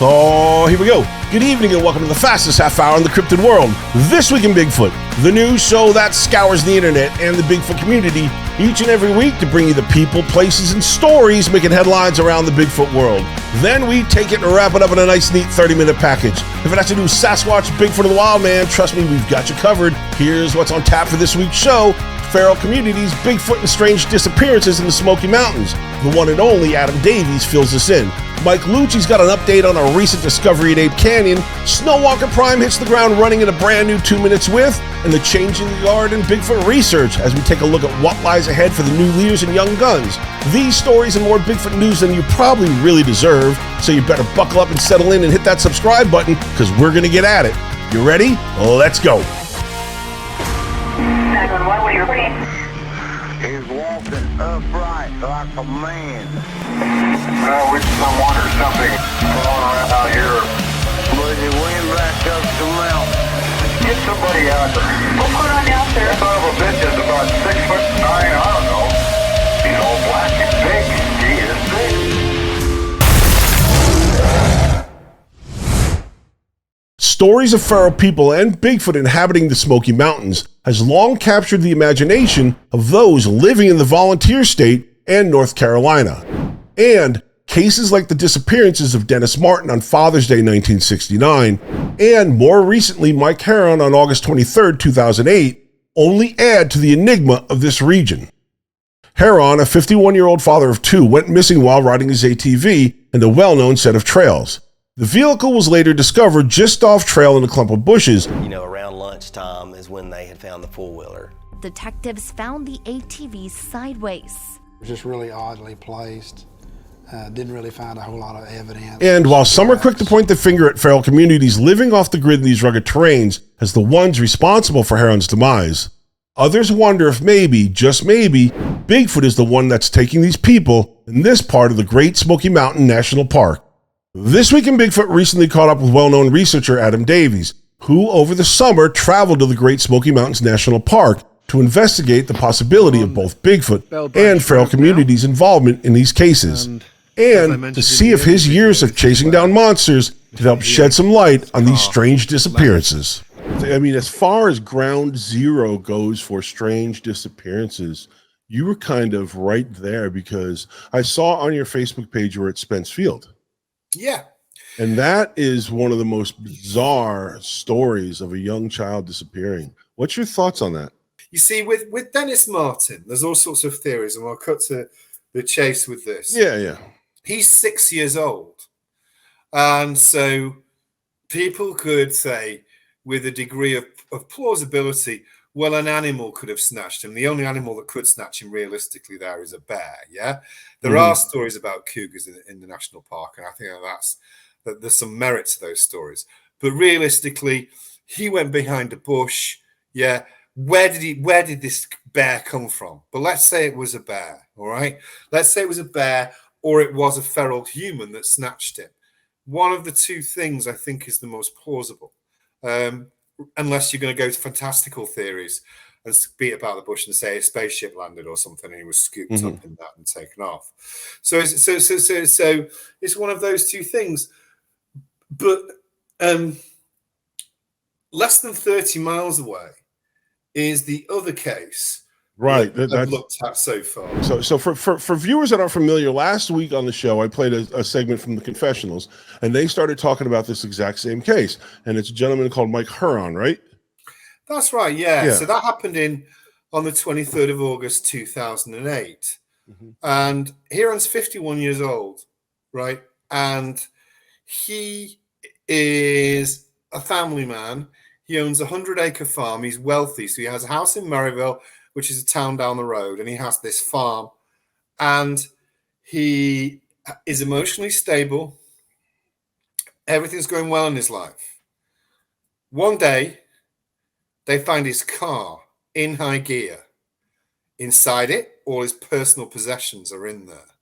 Oh, here we go. Good evening and welcome to the fastest half hour in the cryptid world. This Week in Bigfoot, the news show that scours the internet and the Bigfoot community each and every week to bring you the people, places, and stories making headlines around the Bigfoot world. Then we take it and wrap it up in a nice, neat 30-minute package. If it has to do with Sasquatch, Bigfoot, or the Wildman, trust me, we've got you covered. Here's what's on tap for this week's show. Feral communities, Bigfoot, and strange disappearances in the Smoky Mountains. The one and only Adam Davies fills us in. Mike Luci's got an update on a recent discovery at Ape Canyon. Snowwalker Prime hits the ground running in a brand new 2 minutes with, and the change in the guard in Bigfoot research as we take a look at what lies ahead for the new leaders and young guns. These stories and more Bigfoot news than you probably really deserve, so you better buckle up and settle in and hit that subscribe button, because we're going to get at it. You ready? Let's go. 911, what are you reporting? He's walking upright like a man. With someone or something crawling around out here. But he went back up the mountain. Get somebody out there. What's going on now, sir? That son of a bitch is about 6'9", I don't know. He's all black and big. He is big. Stories of feral people and Bigfoot inhabiting the Smoky Mountains has long captured the imagination of those living in the volunteer state and North Carolina. And cases like the disappearances of Dennis Martin on Father's Day 1969, and more recently Mike Heron on August 23, 2008, only add to the enigma of this region. Heron, a 51-year-old father of two, went missing while riding his ATV in a well-known set of trails. The vehicle was later discovered just off trail in a clump of bushes. You know, around lunchtime is when they had found the four-wheeler. Detectives found the ATV sideways. It was just really oddly placed. Didn't really find a whole lot of evidence. And while some are quick to point the finger at feral communities living off the grid in these rugged terrains as the ones responsible for Heron's demise, others wonder if maybe, just maybe, Bigfoot is the one that's taking these people in this part of the Great Smoky Mountain National Park. This Week in Bigfoot recently caught up with well-known researcher Adam Davies, who over the summer traveled to the Great Smoky Mountains National Park to investigate the possibility of both Bigfoot and feral communities' involvement in these cases, and to see if his years of chasing down monsters could help shed some light on these strange disappearances. I mean, as far as ground zero goes for strange disappearances, you were kind of right there, because I saw on your Facebook page you were at Spence Field. Yeah. And that is one of the most bizarre stories of a young child disappearing. What's your thoughts on that? You see, with Dennis Martin, there's all sorts of theories, and I'll cut to the chase with this. Yeah. He's 6 years old. And so people could say, with a degree of plausibility, well, an animal could have snatched him. The only animal that could snatch him realistically there is a bear, yeah? There are stories about cougars in the national park, and I think that there's some merit to those stories. But realistically, he went behind a bush, yeah? Where did this bear come from? But let's say it was a bear, all right? Let's say it was a bear, or it was a feral human that snatched him. One of the two things I think is the most plausible, unless you're going to go to fantastical theories and beat about the bush and say a spaceship landed or something and he was scooped up in that and taken off. So it's one of those two things. But less than 30 miles away is the other case, right? That I've looked at so far. So for viewers that aren't familiar, last week on the show, I played a segment from the confessionals, and they started talking about this exact same case. And it's a gentleman called Mike Heron, right? That's right, yeah. So that happened on the 23rd of August, 2008. And Heron's 51 years old, right? And he is a family man. He owns a 100-acre farm. He's wealthy. So he has a house in Maryville, which is a town down the road, and he has this farm. And he is emotionally stable. Everything's going well in his life. One day, they find his car in high gear. Inside it, all his personal possessions are in there.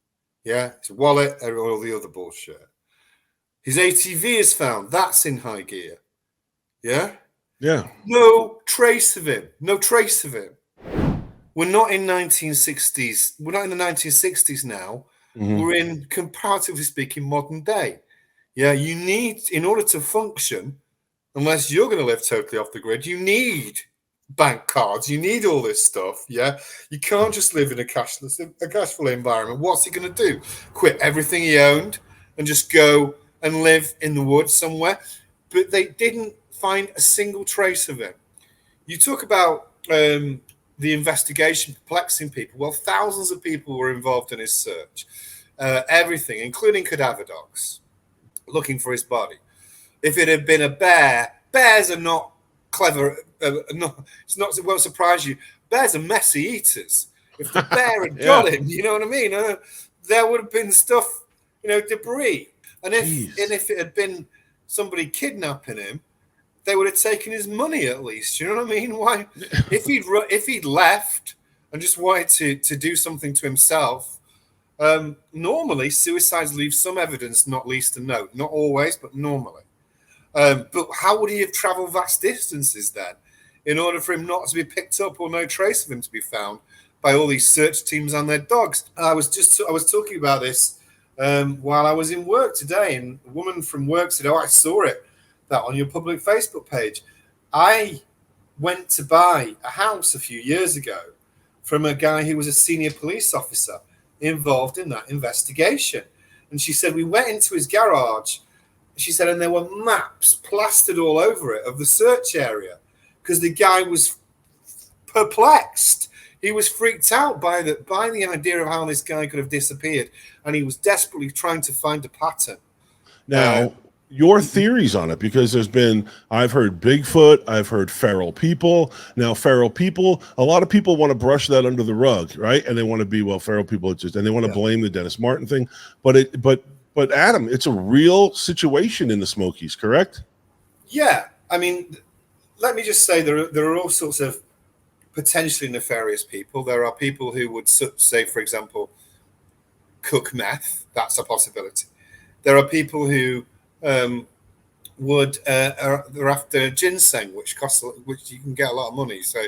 Yeah, his wallet, all the other bullshit. His ATV is found. That's in high gear. Yeah? Yeah. No trace of him. We're not in 1960s. We're not in the 1960s now. We're in, comparatively speaking, modern day. Yeah, you need, in order to function, unless you're going to live totally off the grid, you need bank cards. You need all this stuff. Yeah, you can't just live in a cashful environment. What's he going to do? Quit everything he owned and just go and live in the woods somewhere? But they didn't find a single trace of him. You talk about the investigation perplexing people. Well, thousands of people were involved in his search. Everything, including cadaver dogs, looking for his body. If it had been a bear, bears are not clever. It won't surprise you. Bears are messy eaters. If the bear had got him, you know what I mean? There would have been stuff, debris. And if it had been somebody kidnapping him, they would have taken his money at least. You know what I mean? Why? If he'd left and just wanted to do something to himself, normally suicides leave some evidence, not least a note. Not always, but normally. But how would he have traveled vast distances then, in order for him not to be picked up or no trace of him to be found by all these search teams and their dogs? I was talking about this while I was in work today, and a woman from work said, "Oh, I saw that on your public Facebook page." I went to buy a house a few years ago from a guy who was a senior police officer involved in that investigation. And she said, we went into his garage, she said, and there were maps plastered all over it of the search area because the guy was perplexed. He was freaked out by the idea of how this guy could have disappeared, and he was desperately trying to find a pattern. Now, your theories on it, because I've heard Bigfoot, I've heard feral people. Now, feral people, a lot of people want to brush that under the rug, right? And they want to be, well, feral people, and they want to blame the Dennis Martin thing. But Adam, it's a real situation in the Smokies, correct? Yeah. I mean, let me just say there are all sorts of potentially nefarious people. There are people who would say, for example, cook meth. That's a possibility. There are people who they're after ginseng, which you can get a lot of money. So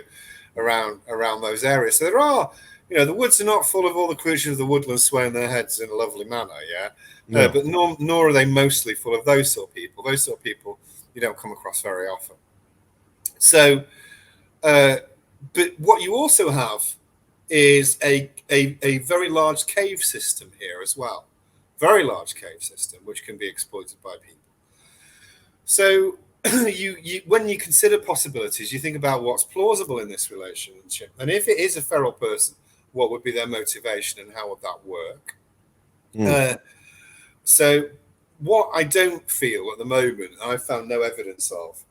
around those areas, so there are, the woods are not full of all the creatures of the woodland swaying their heads in a lovely manner. Yeah, no. But nor are they mostly full of those sort of people. Those sort of people you don't come across very often. So, but what you also have is a very large cave system here as well. Very large cave system, which can be exploited by people. So you when you consider possibilities, you think about what's plausible in this relationship. And if it is a feral person, what would be their motivation and how would that work? So what I don't feel at the moment, I've found no evidence of,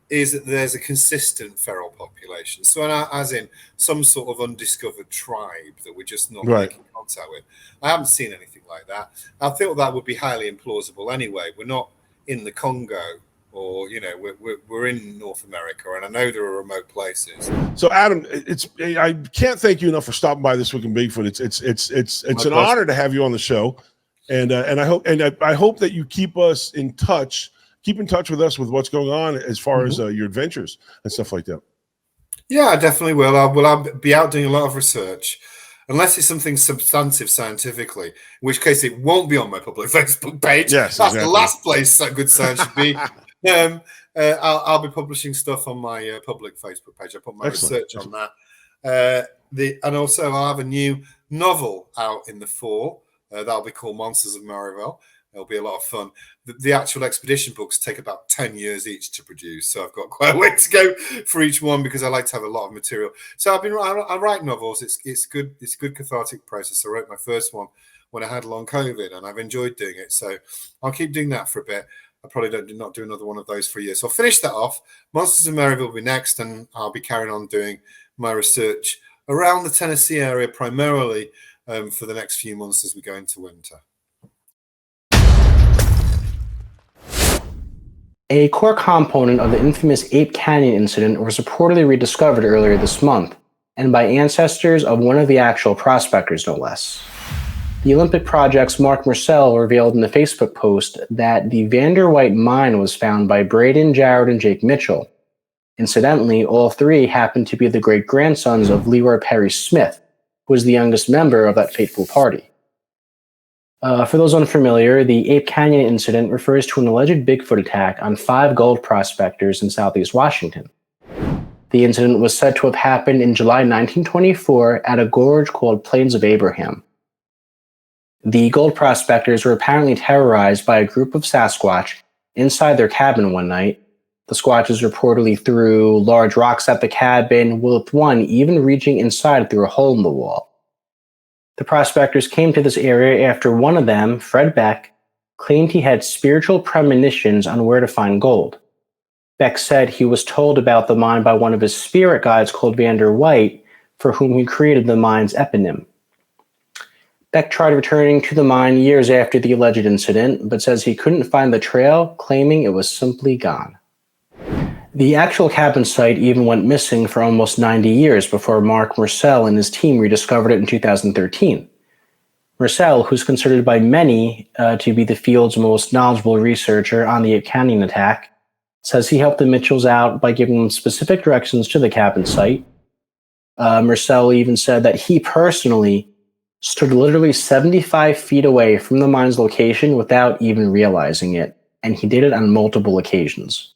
is that there's a consistent feral population. So as in some sort of undiscovered tribe that we're just not making contact with. I haven't seen anything like that. I feel that would be highly implausible anyway. We're not in the Congo, or we're in North America, and I know there are remote places. So Adam, I can't thank you enough for stopping by This Week in Bigfoot. It's an honor to have you on the show, and I hope that you keep us in touch. Keep in touch with us with what's going on as far as your adventures and stuff like that. Yeah, I definitely will. I'll be out doing a lot of research, unless it's something substantive scientifically, in which case it won't be on my public Facebook page. Yes, that's exactly the last place that good science should be. I'll be publishing stuff on my public Facebook page. I put my research on that. And also I'll have a new novel out in the fall. That'll be called Monsters of Maryville. It'll be a lot of fun. The actual expedition books take about 10 years each to produce, so I've got quite a way to go for each one because I like to have a lot of material. So I write novels. It's good. It's a good cathartic process. I wrote my first one when I had long COVID, and I've enjoyed doing it. So I'll keep doing that for a bit. I probably not do another one of those for a year. So I'll finish that off. Monsters of Maryville will be next, and I'll be carrying on doing my research around the Tennessee area primarily for the next few months as we go into winter. A core component of the infamous Ape Canyon incident was reportedly rediscovered earlier this month, and by ancestors of one of the actual prospectors, no less. The Olympic Project's Mark Marcel revealed in the Facebook post that the Vander White mine was found by Brendon, Jared, and Jake Mitchell. Incidentally, all three happened to be the great-grandsons of Leroy Perry Smith, who was the youngest member of that fateful party. For those unfamiliar, the Ape Canyon incident refers to an alleged Bigfoot attack on 5 gold prospectors in southeast Washington. The incident was said to have happened in July 1924 at a gorge called Plains of Abraham. The gold prospectors were apparently terrorized by a group of Sasquatch inside their cabin one night. The Squatches reportedly threw large rocks at the cabin, with one even reaching inside through a hole in the wall. The prospectors came to this area after one of them, Fred Beck, claimed he had spiritual premonitions on where to find gold. Beck said he was told about the mine by one of his spirit guides called Vander, for whom he created the mine's eponym. Beck tried returning to the mine years after the alleged incident, but says he couldn't find the trail, claiming it was simply gone. The actual cabin site even went missing for almost 90 years before Mark Marcel and his team rediscovered it in 2013. Marcel, who's considered by many to be the field's most knowledgeable researcher on the Ape Canyon attack, says he helped the Mitchells out by giving them specific directions to the cabin site. Marcel even said that he personally stood literally 75 feet away from the mine's location without even realizing it, and he did it on multiple occasions.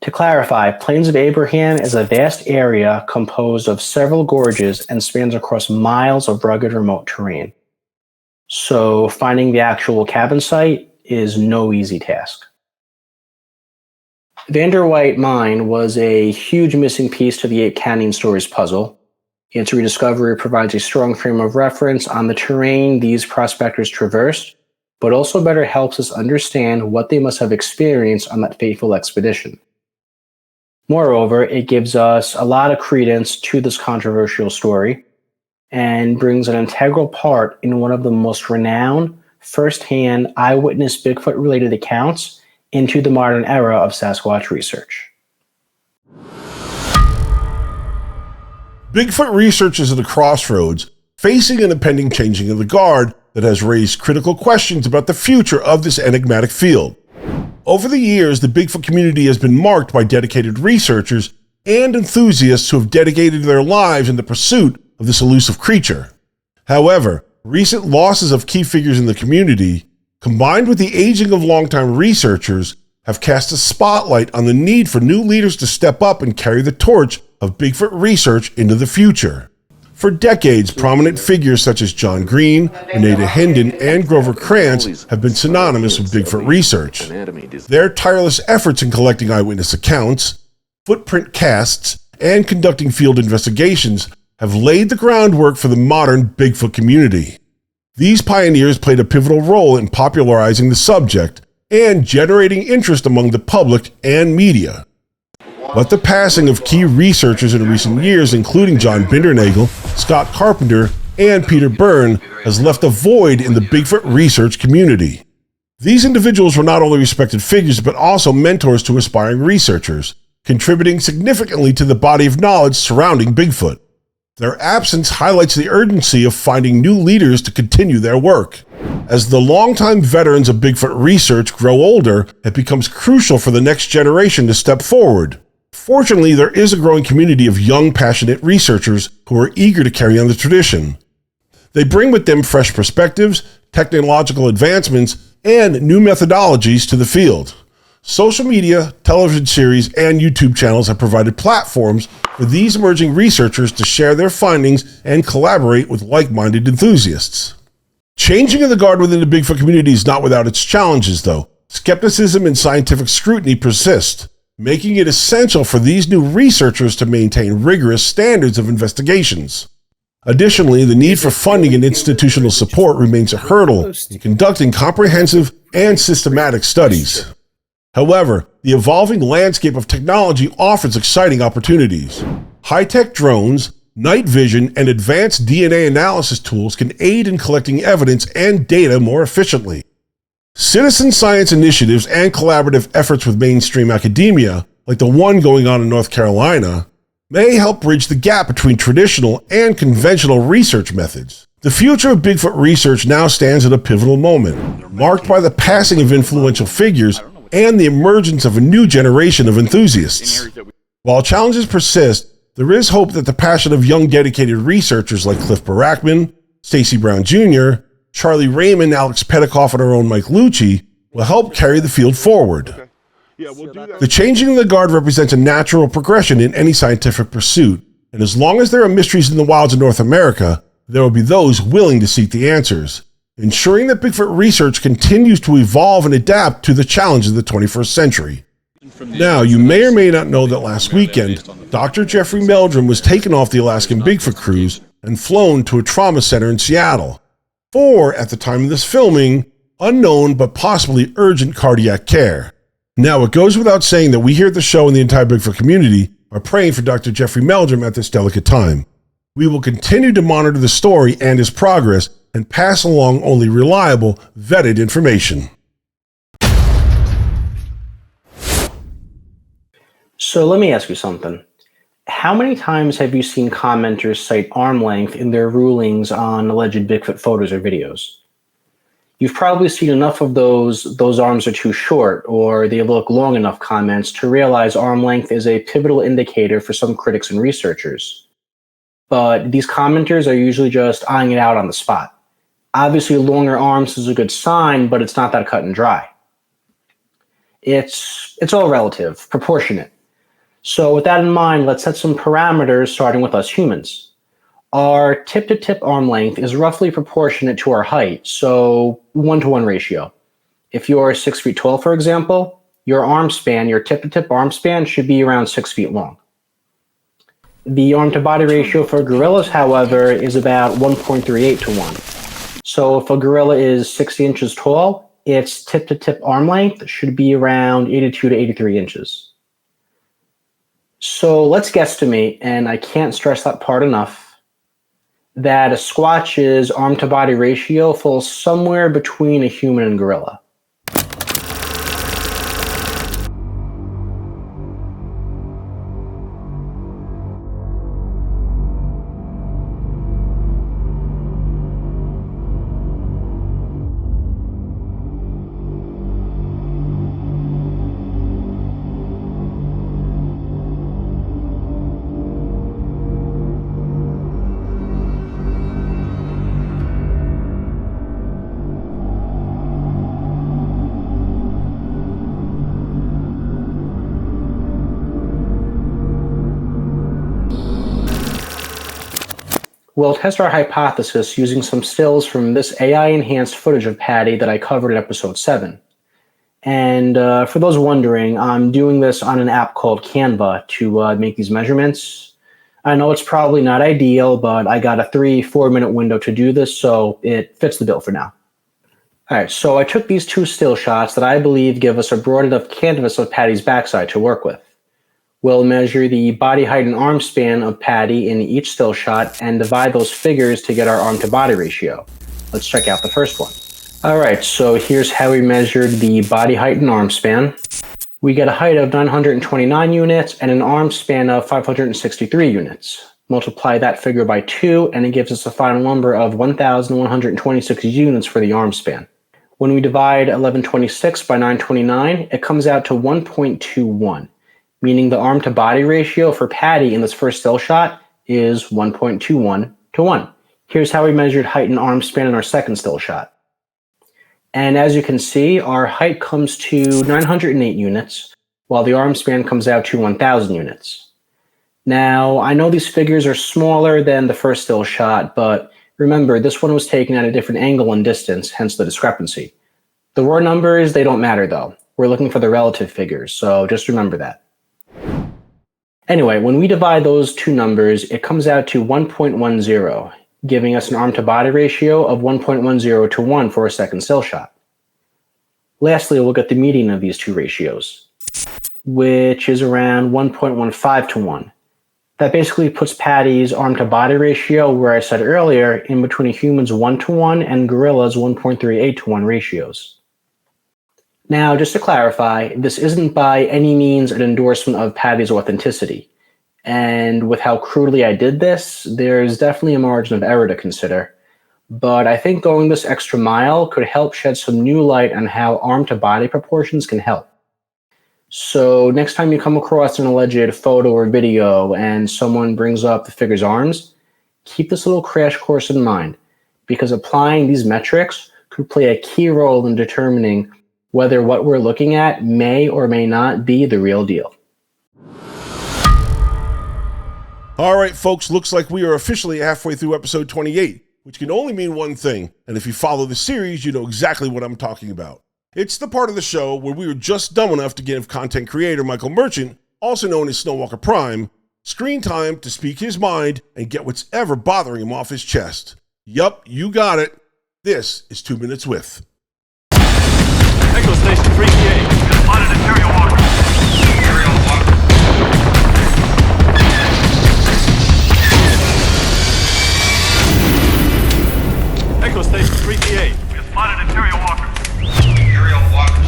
To clarify, Plains of Abraham is a vast area composed of several gorges and spans across miles of rugged remote terrain. So finding the actual cabin site is no easy task. Vander Mine was a huge missing piece to the Ape Canyon stories puzzle. Its rediscovery provides a strong frame of reference on the terrain these prospectors traversed, but also better helps us understand what they must have experienced on that fateful expedition. Moreover, it gives us a lot of credence to this controversial story and brings an integral part in one of the most renowned, first-hand eyewitness Bigfoot-related accounts into the modern era of Sasquatch research. Bigfoot researchers at the Crossroads facing an impending changing of the guard that has raised critical questions about the future of this enigmatic field. Over the years, the Bigfoot community has been marked by dedicated researchers and enthusiasts who have dedicated their lives in the pursuit of this elusive creature. However, recent losses of key figures in the community, combined with the aging of longtime researchers, have cast a spotlight on the need for new leaders to step up and carry the torch of Bigfoot research into the future. For decades, prominent figures such as John Green, Renata Hendon, and Grover Krantz have been synonymous with Bigfoot research. Their tireless efforts in collecting eyewitness accounts, footprint casts, and conducting field investigations have laid the groundwork for the modern Bigfoot community. These pioneers played a pivotal role in popularizing the subject and generating interest among the public and media. But the passing of key researchers in recent years, including John Bindernagel, Scott Carpenter, and Peter Byrne, has left a void in the Bigfoot research community. These individuals were not only respected figures, but also mentors to aspiring researchers, contributing significantly to the body of knowledge surrounding Bigfoot. Their absence highlights the urgency of finding new leaders to continue their work. As the longtime veterans of Bigfoot research grow older, it becomes crucial for the next generation to step forward. Fortunately, there is a growing community of young, passionate researchers who are eager to carry on the tradition. They bring with them fresh perspectives, technological advancements, and new methodologies to the field. Social media, television series, and YouTube channels have provided platforms for these emerging researchers to share their findings and collaborate with like-minded enthusiasts. Changing of the guard within the Bigfoot community is not without its challenges, though. Skepticism and scientific scrutiny persist, making it essential for these new researchers to maintain rigorous standards of investigations. Additionally, the need for funding and institutional support remains a hurdle in conducting comprehensive and systematic studies. However, the evolving landscape of technology offers exciting opportunities. High-tech drones, night vision, and advanced DNA analysis tools can aid in collecting evidence and data more efficiently. Citizen science initiatives and collaborative efforts with mainstream academia, like the one going on in North Carolina, may help bridge the gap between traditional and conventional research methods. The future of Bigfoot research now stands at a pivotal moment, marked by the passing of influential figures and the emergence of a new generation of enthusiasts. While challenges persist, there is hope that the passion of young dedicated researchers like Cliff Barackman, Stacy Brown Jr., Charlie Raymond, Alex Petikoff, and our own Mike Luci will help carry the field forward. The changing of the guard represents a natural progression in any scientific pursuit, and as long as there are mysteries in the wilds of North America, there will be those willing to seek the answers, ensuring that Bigfoot research continues to evolve and adapt to the challenges of the 21st century. Now, you may or may not know that last weekend, Dr. Jeffrey Meldrum was taken off the Alaskan Bigfoot cruise and flown to a trauma center in Seattle for, at the time of this filming, unknown but possibly urgent cardiac care. Now, it goes without saying that we here at the show and the entire Bigfoot community are praying for Dr. Jeffrey Meldrum at this delicate time. We will continue to monitor the story and his progress and pass along only reliable, vetted information. So let me ask you something. How many times have you seen commenters cite arm length in their rulings on alleged Bigfoot photos or videos? You've probably seen enough of those arms are too short or they look long enough comments to realize arm length is a pivotal indicator for some critics and researchers. But these commenters are usually just eyeing it out on the spot. Obviously, longer arms is a good sign, but it's not that cut and dry. It's all relative, proportionate. So with that in mind, let's set some parameters starting with us humans. Our tip-to-tip arm length is roughly proportionate to our height, so 1-to-1 ratio. If you're 6 feet tall, for example, your arm span, your tip-to-tip arm span should be around 6 feet long. The arm-to-body ratio for gorillas, however, is about 1.38 to 1. So if a gorilla is 60 inches tall, its tip-to-tip arm length should be around 82 to 83 inches. So let's guesstimate, and I can't stress that part enough, that a Squatch's arm-to-body ratio falls somewhere between a human and gorilla. We'll test our hypothesis using some stills from this AI-enhanced footage of Patty that I covered in episode 7. And for those wondering, I'm doing this on an app called Canva to make these measurements. I know it's probably not ideal, but I got a 3-4 minute window to do this, so it fits the bill for now. All right, so I took these 2 still shots that I believe give us a broad enough canvas of Patty's backside to work with. We'll measure the body height and arm span of Patty in each still shot and divide those figures to get our arm-to-body ratio. Let's check out the first one. All right, so here's how we measured the body height and arm span. We get a height of 929 units and an arm span of 563 units. Multiply that figure by 2, and it gives us a final number of 1,126 units for the arm span. When we divide 1126 by 929, it comes out to 1.21. Meaning the arm-to-body ratio for Patty in this first still shot is 1.21 to 1. Here's how we measured height and arm span in our second still shot. And as you can see, our height comes to 908 units, while the arm span comes out to 1,000 units. Now, I know these figures are smaller than the first still shot, but remember, this one was taken at a different angle and distance, hence the discrepancy. The raw numbers, they don't matter though. We're looking for the relative figures, so just remember that. Anyway, when we divide those 2 numbers, it comes out to 1.10, giving us an arm-to-body ratio of 1.10 to 1 for a second still shot. Lastly, we'll get the median of these 2 ratios, which is around 1.15 to 1. That basically puts Patty's arm-to-body ratio, where I said earlier, in between a human's 1 to 1 and gorilla's 1.38 to 1 ratios. Now, just to clarify, this isn't by any means an endorsement of Patty's authenticity. And with how crudely I did this, there's definitely a margin of error to consider. But I think going this extra mile could help shed some new light on how arm-to-body proportions can help. So next time you come across an alleged photo or video and someone brings up the figure's arms, keep this little crash course in mind. because applying these metrics could play a key role in determining whether what we're looking at may or may not be the real deal. All right, folks, looks like we are officially halfway through episode 28, which can only mean one thing. And if you follow the series, you know exactly what I'm talking about. It's the part of the show where we were just dumb enough to give content creator Michael Merchant, also known as Snowwalker Prime, screen time to speak his mind and get what's ever bothering him off his chest. Yup, you got it. This is 2 Minutes With. Echo Station 3PA. Spotted an aerial walker. Aerial walker. Echo Station 3PA. We have spotted an aerial walker. Aerial walker.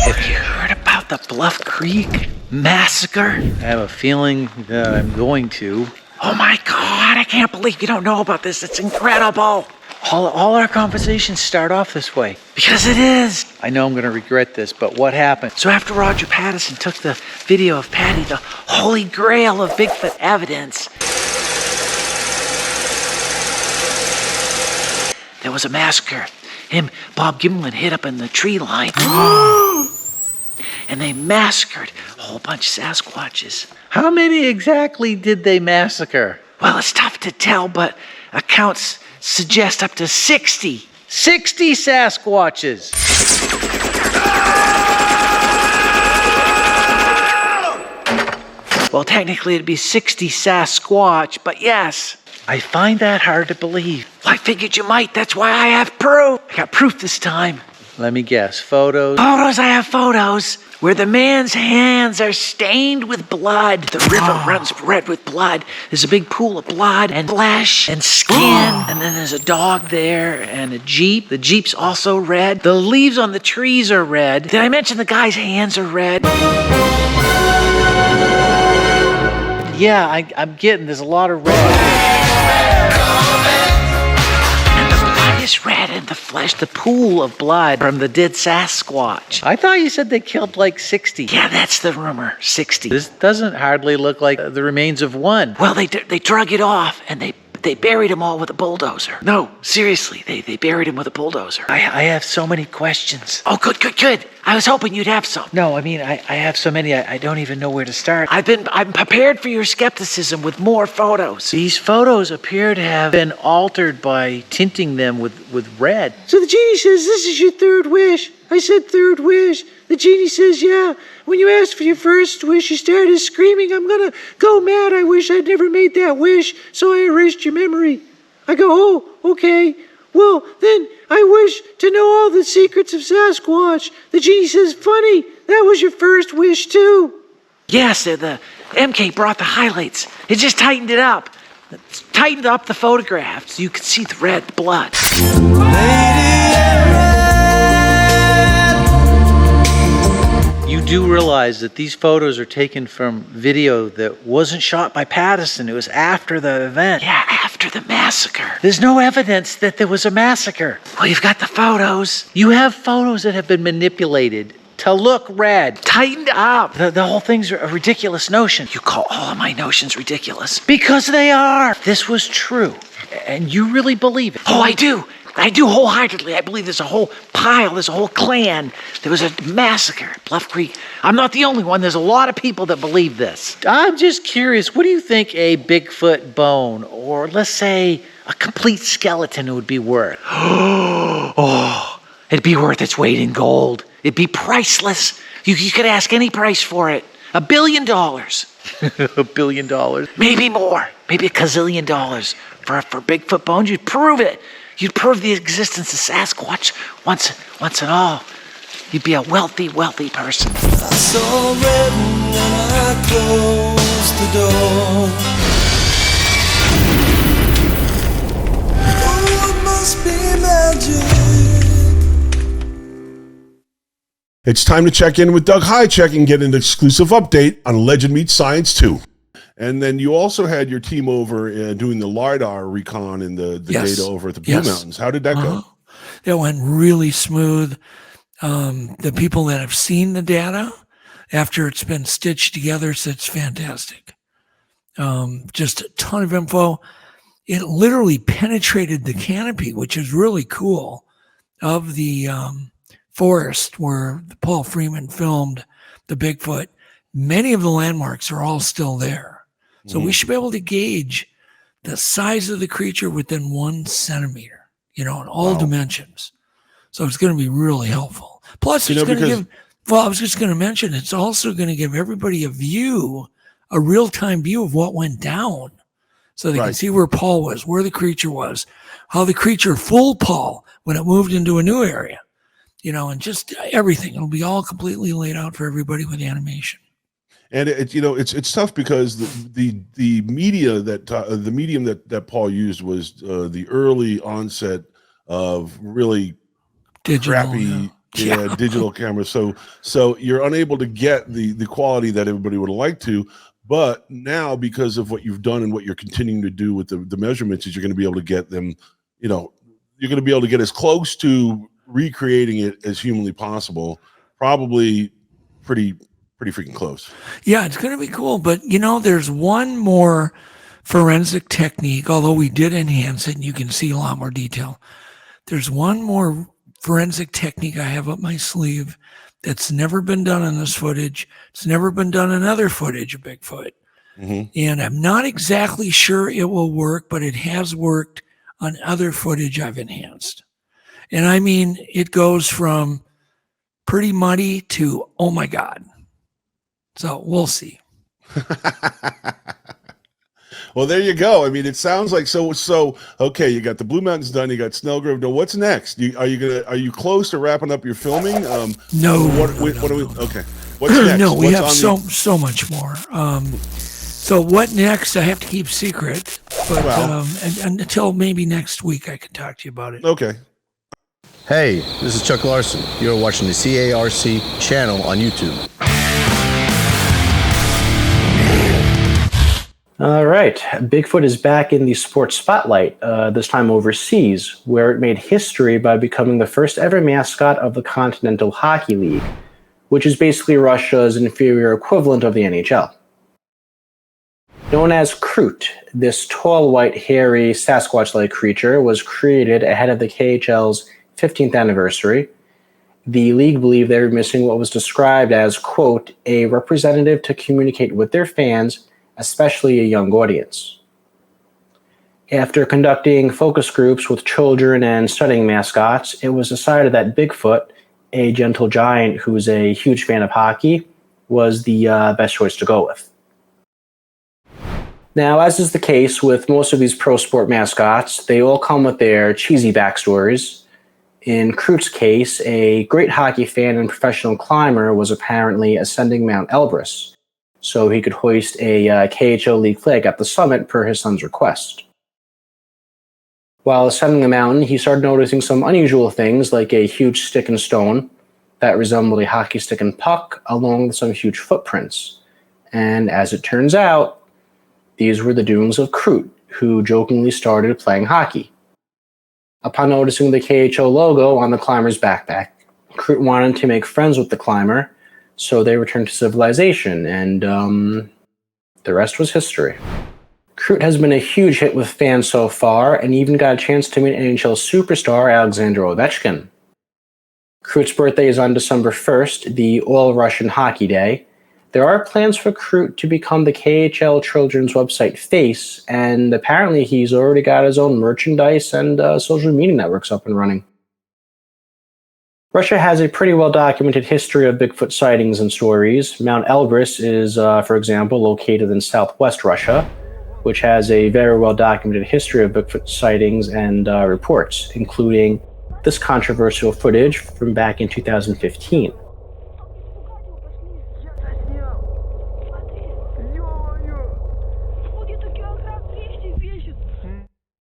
Have you heard about the Bluff Creek Massacre? I have a feeling that I'm going to. Oh my God, I can't believe you don't know about this. It's incredible. All our conversations start off this way. Because it is. I know I'm going to regret this, but what happened? So after Roger Patterson took the video of Patty, the holy grail of Bigfoot evidence, there was a massacre. Him, Bob Gimlin, hid up in the tree line. And they massacred a whole bunch of Sasquatches. How many exactly did they massacre? Well, it's tough to tell, but accounts suggest up to 60. 60 Sasquatches. Well, technically it'd be 60 Sasquatch, but yes. I find that hard to believe. Well, I figured you might. That's why I have proof. I got proof this time. Let me guess. Photos? Photos, I have photos. Where the man's hands are stained with blood. The river runs red with blood. There's a big pool of blood and flesh and skin. And then there's a dog there and a Jeep. The Jeep's also red. The leaves on the trees are red. Did I mention the guy's hands are red? Yeah, I'm getting there's a lot of red. Is red in the flesh, the pool of blood from the dead Sasquatch. I thought you said they killed like 60. Yeah, that's the rumor, 60. This doesn't hardly look like the remains of one. Well, they drug it off and they buried them all with a bulldozer. No, seriously, they buried him with a bulldozer. I have so many questions. Oh, good. I was hoping you'd have some. No, I mean, I have so many, I don't even know where to start. I'm prepared for your skepticism with more photos. These photos appear to have been altered by tinting them with red. So the genie says, this is your third wish. I said third wish. The genie says, yeah. When you asked for your first wish, you started screaming, I'm gonna go mad. I wish I'd never made that wish, so I erased your memory. I go, oh, okay. Well, then I wish to know all the secrets of Sasquatch. The genie says, funny, that was your first wish too. Yes, the MK brought the highlights. It just tightened it up. It tightened up the photographs so you could see the red blood. You do realize that these photos are taken from video that wasn't shot by Patterson. It was after the event. Yeah, after the massacre. There's no evidence that there was a massacre. Well, you've got the photos. You have photos that have been manipulated to look red, tightened up. The whole thing's a ridiculous notion. You call all of my notions ridiculous. Because they are. This was true. And you really believe it. Oh, I do. I do wholeheartedly. I believe there's a whole pile, there's a whole clan. There was a massacre at Bluff Creek. I'm not the only one. There's a lot of people that believe this. I'm just curious, what do you think a Bigfoot bone, or let's say a complete skeleton would be worth? Oh, it'd be worth its weight in gold. It'd be priceless. You could ask any price for it. $1 billion. $1 billion. Maybe more. Maybe $1 gazillion for Bigfoot bones. You'd prove it. You'd prove the existence of Sasquatch once and all. You'd be a wealthy, wealthy person. I saw red when I closed the door. Oh, it must be magic. It's time to check in with Doug Highcheck and get an exclusive update on Legend Meets Science 2. And then you also had your team over doing the LiDAR recon and the data over at the Blue Mountains. How did that go? It went really smooth. The people that have seen the data after it's been stitched together said it's fantastic. Just a ton of info. it literally penetrated the canopy, which is really cool, of the forest where Paul Freeman filmed the Bigfoot. Many of the landmarks are all still there. So we should be able to gauge the size of the creature within 1 centimeter, in all dimensions. So it's going to be really helpful. Plus, it's going to give, I was just going to mention, it's also going to give everybody a real-time view of what went down. So they can see where Paul was, where the creature was, how the creature fooled Paul when it moved into a new area, and just everything. It'll be all completely laid out for everybody with animation. And it's tough because the medium that Paul used was the early onset of really crappy digital cameras. So you're unable to get the quality that everybody would like to. But now, because of what you've done and what you're continuing to do with the measurements, is you're going to be able to get them, you're going to be able to get as close to recreating it as humanly possible. Probably pretty freaking close. Yeah, it's going to be cool. But, there's one more forensic technique, although we did enhance it and you can see a lot more detail. There's one more forensic technique I have up my sleeve that's never been done in this footage. It's never been done in other footage of Bigfoot. And I'm not exactly sure it will work, but it has worked on other footage I've enhanced. And I mean, it goes from pretty muddy to, oh my God. So we'll see. Well, there you go. I mean, it sounds like so. Okay, you got the Blue Mountains done. You got Snellgrove. Now, what's next? Are you close to wrapping up your filming? No. What are we? Okay. What's next? No, we have so much more. So what next? I have to keep secret, but and until maybe next week, I can talk to you about it. Okay. Hey, this is Chuck Larson. You're watching the CARC channel on YouTube. All right. Bigfoot is back in the sports spotlight, this time overseas, where it made history by becoming the first ever mascot of the Continental Hockey League, which is basically Russia's inferior equivalent of the NHL. Known as Kroot, this tall, white, hairy, Sasquatch-like creature was created ahead of the KHL's 15th anniversary. The league believed they were missing what was described as, quote, a representative to communicate with their fans, especially a young audience. After conducting focus groups with children and studying mascots, it was decided that Bigfoot, a gentle giant who's a huge fan of hockey, was the best choice to go with. Now, as is the case with most of these pro sport mascots, they all come with their cheesy backstories. In Kroot's case, a great hockey fan and professional climber was apparently ascending Mount Elbrus, so he could hoist a KHL League flag at the summit per his son's request. While ascending the mountain, he started noticing some unusual things like a huge stick and stone that resembled a hockey stick and puck, along with some huge footprints. And as it turns out, these were the doings of Kroot, who jokingly started playing hockey. Upon noticing the KHL logo on the climber's backpack, Kroot wanted to make friends with the climber, so they returned to civilization, and the rest was history. Kroot has been a huge hit with fans so far, and even got a chance to meet NHL superstar Alexander Ovechkin. Kroot's birthday is on December 1st, the All-Russian Hockey Day. There are plans for Kroot to become the KHL children's website face, and apparently he's already got his own merchandise and social media networks up and running. Russia has a pretty well-documented history of Bigfoot sightings and stories. Mount Elbrus is, for example, located in southwest Russia, which has a very well-documented history of Bigfoot sightings and reports, including this controversial footage from back in 2015.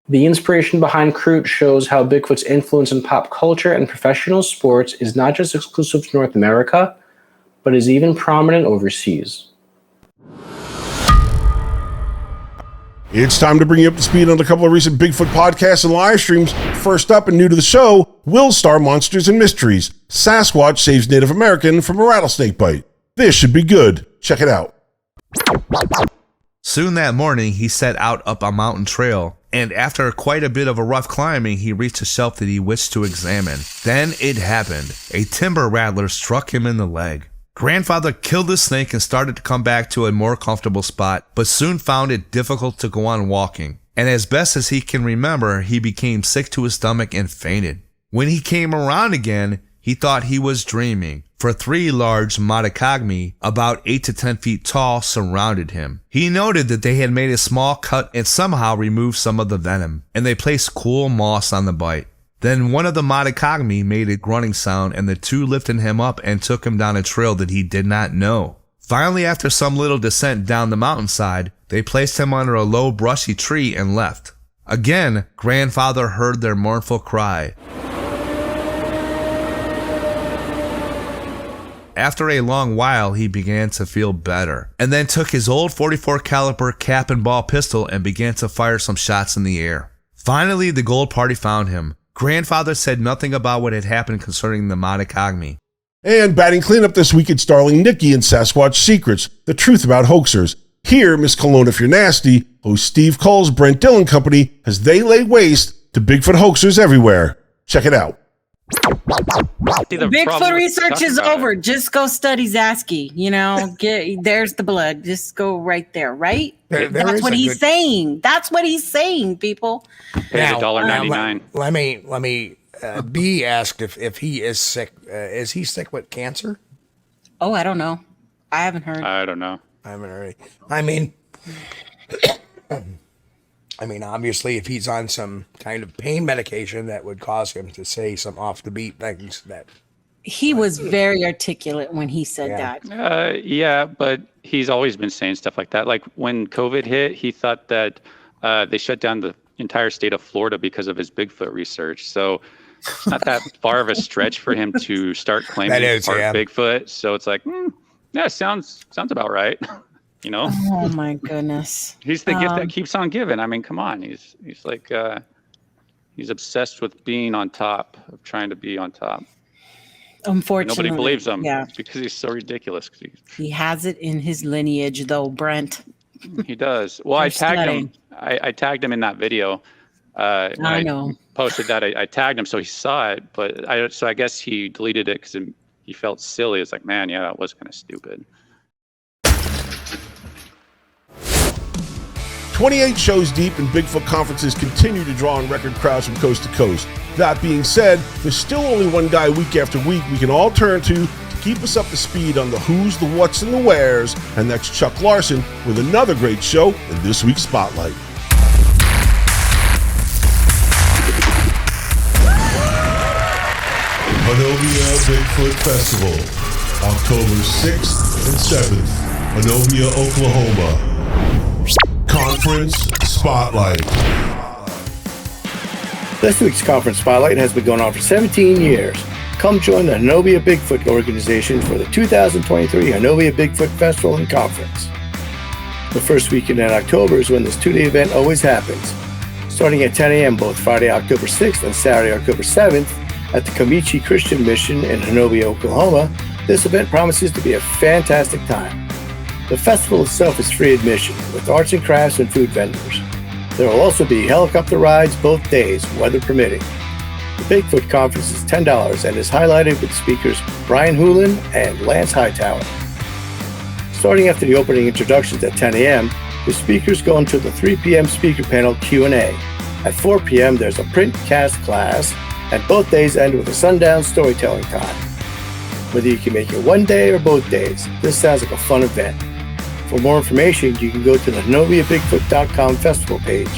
The inspiration behind Kroot shows how Bigfoot's influence in pop culture and professional sports is not just exclusive to North America, but is even prominent overseas. It's time to bring you up to speed on a couple of recent Bigfoot podcasts and live streams. First up and new to the show, Will Star Monsters and Mysteries. Sasquatch saves Native American from a rattlesnake bite. This should be good. Check it out. Soon that morning, he set out up a mountain trail, and after quite a bit of a rough climbing, he reached a shelf that he wished to examine. Then it happened. A timber rattler struck him in the leg. Grandfather killed the snake and started to come back to a more comfortable spot, but soon found it difficult to go on walking. And as best as he can remember, he became sick to his stomach and fainted. When he came around again, he thought he was dreaming, for 3 large Matakagmi, about 8 to 10 feet tall, surrounded him. He noted that they had made a small cut and somehow removed some of the venom, and they placed cool moss on the bite. Then one of the Matakagmi made a grunting sound, and the 2 lifted him up and took him down a trail that he did not know. Finally, after some little descent down the mountainside, they placed him under a low brushy tree and left. Again, Grandfather heard their mournful cry. After a long while, he began to feel better, and then took his old .44 caliber cap and ball pistol and began to fire some shots in the air. Finally, the gold party found him. Grandfather said nothing about what had happened concerning the Matakagmi. And batting cleanup this week, it's Darling Nikki and Sasquatch Secrets, the truth about hoaxers. Here, Miss Cologne If You're Nasty, host Steve Cole's Brent Dillon Company, as they lay waste to Bigfoot hoaxers everywhere. Check it out. Bigfoot research is over. Just go study Zasky. There's the blood. Just go right there, right? That's what he's saying. That's what he's saying, people. Pays $1.99. Let me. B asked if he is sick. Is he sick with cancer? Oh, I don't know. I haven't heard. I don't know. I haven't heard. I mean, obviously, if he's on some kind of pain medication, that would cause him to say some off the beat things. That he was very articulate when he said that. Yeah, but he's always been saying stuff like that. Like when COVID hit, he thought that they shut down the entire state of Florida because of his Bigfoot research. So it's not that far of a stretch for him to start claiming he's part of Bigfoot. So it's like, yeah, sounds about right. Oh my goodness. He's the gift that keeps on giving. I mean, come on. He's like he's obsessed with being on top, of trying to be on top. Unfortunately, nobody believes him. Yeah, because he's so ridiculous. He has it in his lineage, though, Brent. He does. Well, I tagged him. I tagged him in that video. I know. Posted that. I tagged him, so he saw it. But I guess he deleted it because he felt silly. It's like, man, yeah, that was kind of stupid. 28 shows deep, and Bigfoot conferences continue to draw in record crowds from coast to coast. That being said, there's still only one guy week after week we can all turn to keep us up to speed on the who's, the what's, and the where's, and that's Chuck Larson with another great show in this week's Spotlight. Anovia Bigfoot Festival, October 6th and 7th, Anovia, Oklahoma. Conference Spotlight. This week's Conference Spotlight has been going on for 17 years. Come join the Anovia Bigfoot organization for the 2023 Anovia Bigfoot Festival and Conference. The first weekend in October is when this 2-day event always happens. Starting at 10 a.m. both Friday, October 6th and Saturday, October 7th at the Comanche Christian Mission in Anovia, Oklahoma, this event promises to be a fantastic time. The festival itself is free admission, with arts and crafts and food vendors. There will also be helicopter rides both days, weather permitting. The Bigfoot Conference is $10 and is highlighted with speakers Brian Hoolan and Lance Hightower. Starting after the opening introductions at 10 a.m., the speakers go into the 3 p.m. speaker panel Q&A. At 4 p.m., there's a print cast class, and both days end with a sundown storytelling time. Whether you can make it one day or both days, this sounds like a fun event. For more information, you can go to the NEWSWORTHY.com festival page.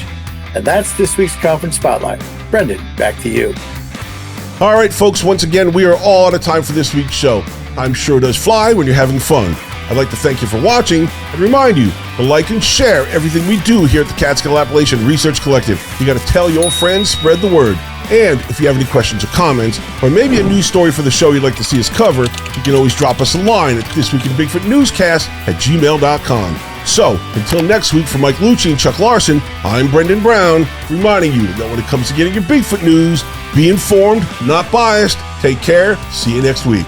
And that's this week's Conference Spotlight. Brendon, back to you. All right, folks, once again, we are all out of time for this week's show. I'm sure it does fly when you're having fun. I'd like to thank you for watching and remind you to like and share everything we do here at the Catskill Appalachian Research Collective. You got to tell your friends, spread the word. And if you have any questions or comments, or maybe a news story for the show you'd like to see us cover, you can always drop us a line at thisweekinbigfootnewscast@gmail.com. So, until next week, for Mike Luci and Chuck Larson, I'm Brendon Brown, reminding you that when it comes to getting your Bigfoot news, be informed, not biased. Take care. See you next week.